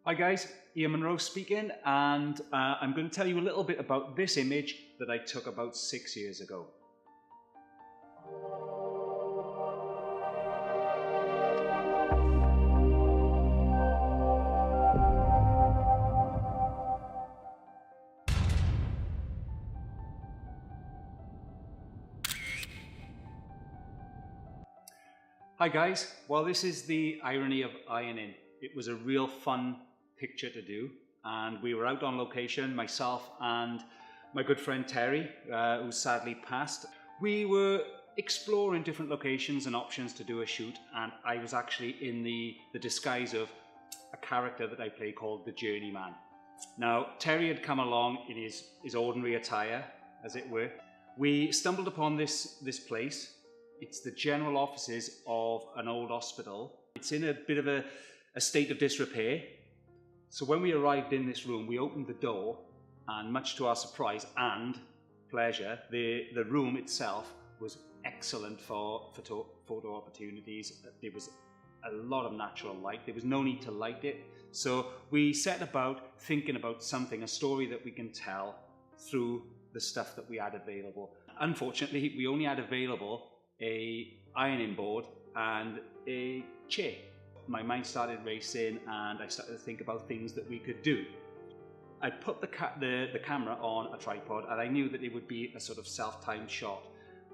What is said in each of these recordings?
Hi guys, Ian Munro speaking, and I'm going to tell you a little bit about this image that I took about 6 years ago. Hi guys, well this is the irony of ironing. It was a real fun picture to do, and we were out on location, myself and my good friend Terry, who sadly passed. We were exploring different locations and options to do a shoot, and I was actually in the disguise of a character that I play called the Journeyman. Now Terry had come along in his ordinary attire, as it were. We stumbled upon this place. It's the general offices of an old hospital. It's in a bit of a state of disrepair. So when we arrived in this room, we opened the door, and much to our surprise and pleasure, the room itself was excellent for photo opportunities. There was a lot of natural light. There was no need to light it. So we set about thinking about a story that we can tell through the stuff that we had available. Unfortunately, we only had available an ironing board and a chair. My mind started racing and I started to think about things that we could do. I put the camera on a tripod, and I knew that it would be a sort of self-timed shot.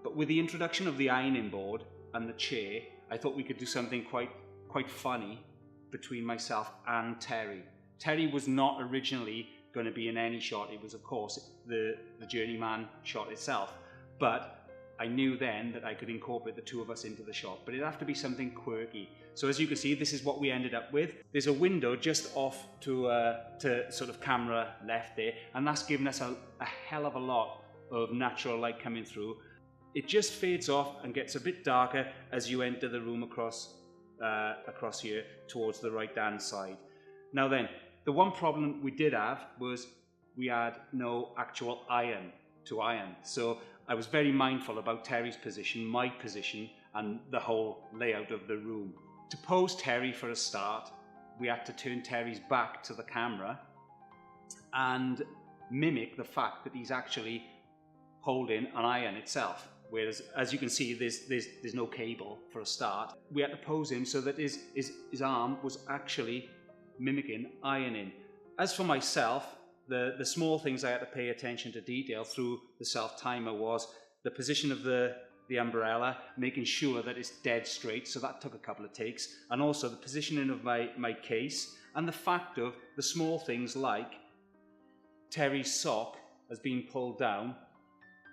But with the introduction of the ironing board and the chair, I thought we could do something quite funny between myself and Terry. Terry was not originally going to be in any shot. It was, of course, the Journeyman shot itself. But I knew then that I could incorporate the two of us into the shot, but it'd have to be something quirky. So as you can see, this is what we ended up with. There's a window just off to sort of camera left there, and that's given us a hell of a lot of natural light coming through. It just fades off and gets a bit darker as you enter the room across here towards the right-hand side. Now then, the one problem we did have was we had no actual iron to iron. So I was very mindful about Terry's position, my position, and the whole layout of the room. To pose Terry for a start, we had to turn Terry's back to the camera and mimic the fact that he's actually holding an iron itself. Whereas, as you can see, there's no cable for a start. We had to pose him so that his arm was actually mimicking ironing. As for myself, the small things I had to pay attention to detail through the self-timer was the position of the umbrella, making sure that it's dead straight, so that took a couple of takes, and also the positioning of my case, and the fact of the small things like Terry's sock has been pulled down,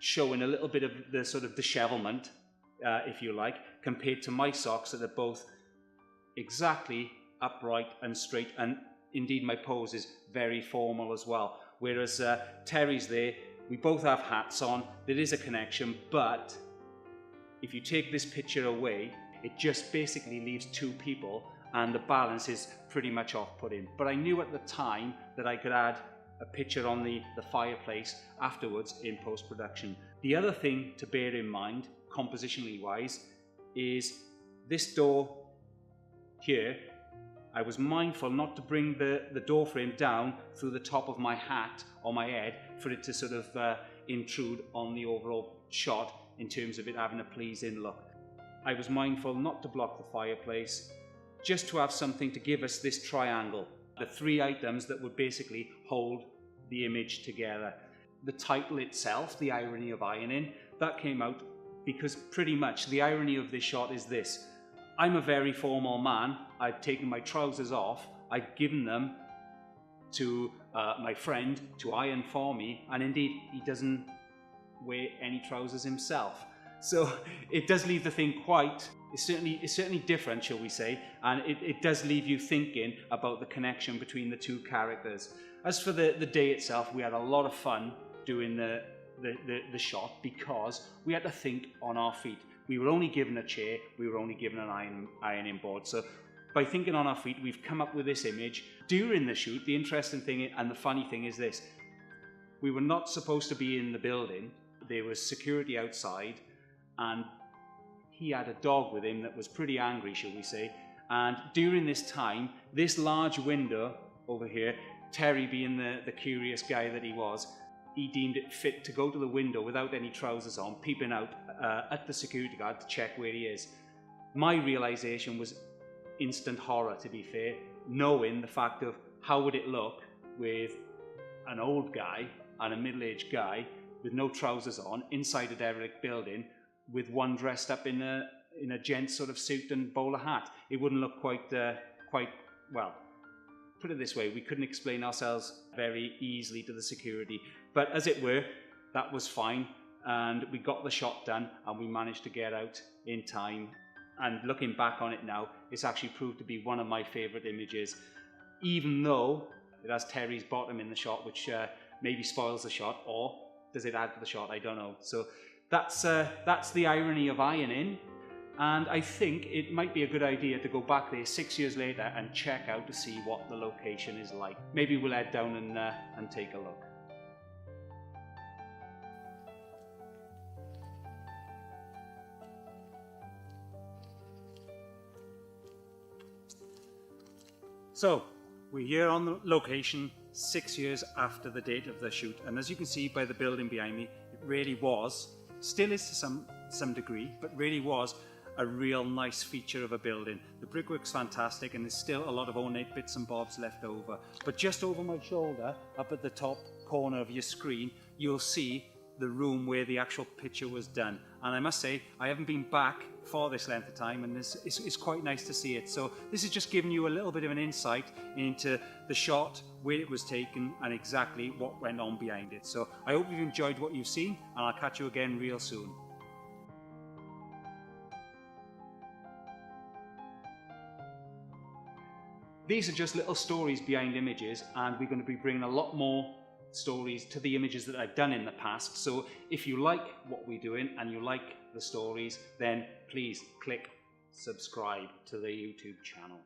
showing a little bit of the sort of dishevelment, if you like, compared to my socks that are both exactly upright and straight, and indeed my pose is very formal as well. Whereas Terry's there, we both have hats on, there is a connection, but if you take this picture away, it just basically leaves two people and the balance is pretty much off-putting. But I knew at the time that I could add a picture on the fireplace afterwards in post-production. The other thing to bear in mind, compositionally wise, is this door here. I was mindful not to bring the door frame down through the top of my hat or my head for it to sort of intrude on the overall shot in terms of it having a pleasing look. I was mindful not to block the fireplace, just to have something to give us this triangle. The three items that would basically hold the image together. The title itself, The Irony of Ironing, that came out because pretty much the irony of this shot is this. I'm a very formal man. I've taken my trousers off, I've given them to my friend to iron for me, and indeed he doesn't wear any trousers himself. So it does leave the thing it's certainly different, shall we say, and it does leave you thinking about the connection between the two characters. As for the day itself, we had a lot of fun doing the shot because we had to think on our feet. We were only given a chair, we were only given an ironing board. So by thinking on our feet, we've come up with this image. During the shoot, the interesting thing and the funny thing is this. We were not supposed to be in the building. There was security outside, and he had a dog with him that was pretty angry, shall we say. And during this time, this large window over here. Terry, being the curious guy that he was, he deemed it fit to go to the window without any trousers on, peeping out at the security guard to check where he is. My realization was instant horror, to be fair, knowing the fact of how would it look with an old guy and a middle-aged guy with no trousers on inside a derelict building, with one dressed up in a gent's sort of suit and bowler hat. It wouldn't look quite well. Put it this way, we couldn't explain ourselves very easily to the security, but as it were, that was fine, and we got the shot done and we managed to get out in time. And looking back on it now, it's actually proved to be one of my favourite images, even though it has Terry's bottom in the shot, which maybe spoils the shot, or does it add to the shot? I don't know. So that's the irony of ironing, and I think it might be a good idea to go back there 6 years later and check out to see what the location is like. Maybe we'll head down and take a look. So, we're here on the location 6 years after the date of the shoot, and as you can see by the building behind me, it really was, still is to some degree, but really was a real nice feature of a building. The brickwork's fantastic, and there's still a lot of ornate bits and bobs left over. But just over my shoulder, up at the top corner of your screen, you'll see the room where the actual picture was done. And I must say, I haven't been back for this length of time, and it's quite nice to see it. So this is just giving you a little bit of an insight into the shot, where it was taken, and exactly what went on behind it. So I hope you've enjoyed what you've seen, and I'll catch you again real soon. These are just little stories behind images, and we're going to be bringing a lot more stories to the images that I've done in the past. So if you like what we're doing and you like the stories, then please click subscribe to the YouTube channel.